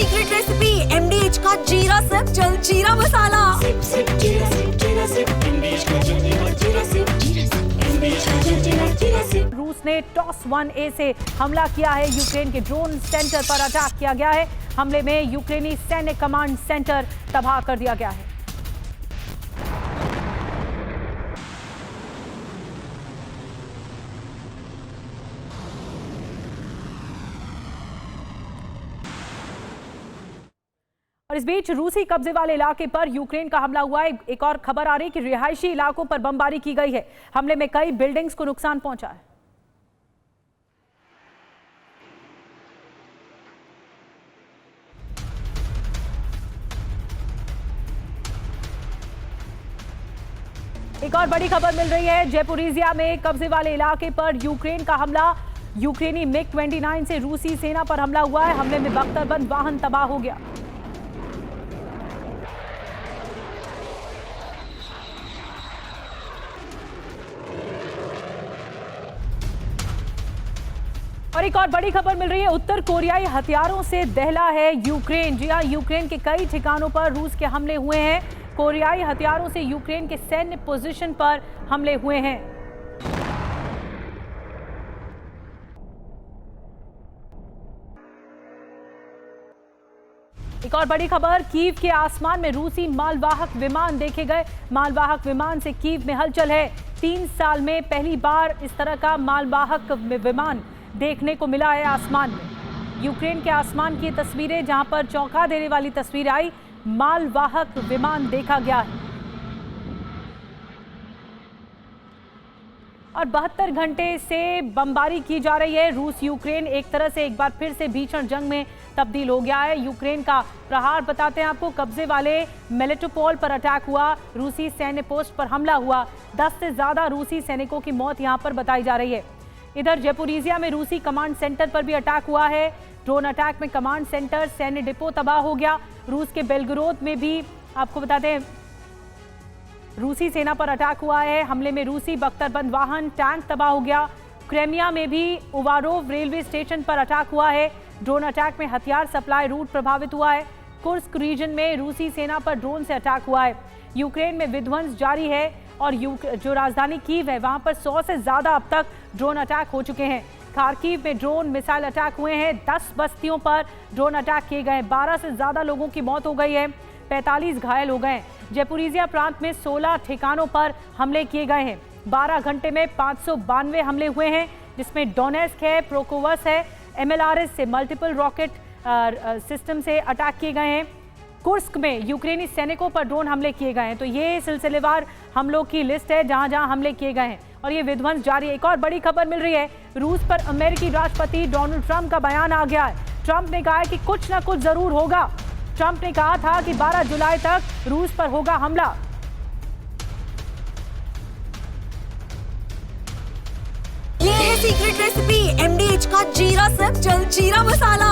Secret recipe MDH का जीरा SIP jaljeera मसाला। SIP SIP जीरा सिप MDH का जलजीरा जीरा सिप MDH का जलजीरा जीरा सिप। रूस ने टॉस 1A से हमला किया है। यूक्रेन के ड्रोन सेंटर पर अटैक किया गया है। हमले में यूक्रेनी सैन्य कमांड सेंटर तबाह कर दिया गया है। और इस बीच रूसी कब्जे वाले इलाके पर यूक्रेन का हमला हुआ है। एक और खबर आ रही है कि रिहायशी इलाकों पर बमबारी की गई है। हमले में कई बिल्डिंग्स को नुकसान पहुंचा है। एक और बड़ी खबर मिल रही है। ज़ैपोरिज़िया में कब्जे वाले इलाके पर यूक्रेन का हमला। यूक्रेनी MiG-29 से रूसी सेना पर हमला हुआ है। हमले में बख्तरबंद वाहन तबाह हो गया। और एक और बड़ी खबर मिल रही है। उत्तर कोरियाई हथियारों से दहला है यूक्रेन। जी हां, यूक्रेन के कई ठिकानों पर रूस के हमले हुए हैं। कोरियाई हथियारों से यूक्रेन के सैन्य पोजीशन पर हमले हुए हैं। एक और बड़ी खबर, कीव के आसमान में रूसी मालवाहक विमान देखे गए। मालवाहक विमान से कीव में हलचल है। 3 साल में पहली बार इस तरह का मालवाहक विमान देखने को मिला है आसमान में। यूक्रेन के आसमान की तस्वीरें, जहां पर चौंका देने वाली तस्वीर आई। मालवाहक विमान देखा गया है। और 72 घंटे से बमबारी की जा रही है। रूस यूक्रेन एक तरह से एक बार फिर से भीषण जंग में तब्दील हो गया है। यूक्रेन का प्रहार बताते हैं आपको। कब्जे वाले मेलिटोपोल पर अटैक हुआ। रूसी सैन्य पोस्ट पर हमला हुआ। 10 से ज्यादा रूसी सैनिकों की मौत यहां पर बताई जा रही है। इधर ज़ैपोरिज़िया में रूसी कमांड सेंटर पर भी अटैक हुआ है। ड्रोन अटैक में कमांड सेंटर, सैन्य डिपो तबाह हो गया। रूस के बेलगोरोद में भी आपको बताते हैं रूसी सेना पर अटैक हुआ है। हमले में रूसी बख्तरबंद वाहन, टैंक तबाह हो गया। क्रेमिया में भी उवारोव रेलवे स्टेशन पर अटैक हुआ है। ड्रोन अटैक में हथियार सप्लाई रूट प्रभावित हुआ है। कुर्स्क रीजन में रूसी सेना पर ड्रोन से अटैक हुआ है। यूक्रेन में विध्वंस जारी है और जो राजधानी कीव है वहां पर 100 से ज्यादा अब तक ड्रोन अटैक हो चुके हैं। खार्किव में ड्रोन मिसाइल अटैक हुए हैं। 10 बस्तियों पर ड्रोन अटैक किए गए। 12 से ज्यादा लोगों की मौत हो गई है। 45 घायल हो गए। ज़ैपोरिज़िया प्रांत में 16 ठिकानों पर हमले किए गए हैं। 12 घंटे में 592 हमले हुए हैं, जिसमें डोनेस्क है, प्रोकोवस है, MLRS से मल्टीपल रॉकेट सिस्टम से अटैक किए गए हैं। कुर्स्क में यूक्रेनी सैनिकों पर ड्रोन हमले किए गए हैं। तो ये सिलसिलेवार हमलों की लिस्ट है जहां जहां हमले किए गए हैं और ये विध्वंस जारी है। एक और बड़ी खबर मिल रही है। रूस पर अमेरिकी राष्ट्रपति डोनाल्ड ट्रंप का बयान आ गया है। ट्रंप ने कहा है कि कुछ ना कुछ जरूर होगा। ट्रंप ने कहा था कि 12 जुलाई तक रूस पर होगा हमला। ये है सीक्रेट रेसिपी MDH का जीरा सिप जलजीरा मसाला।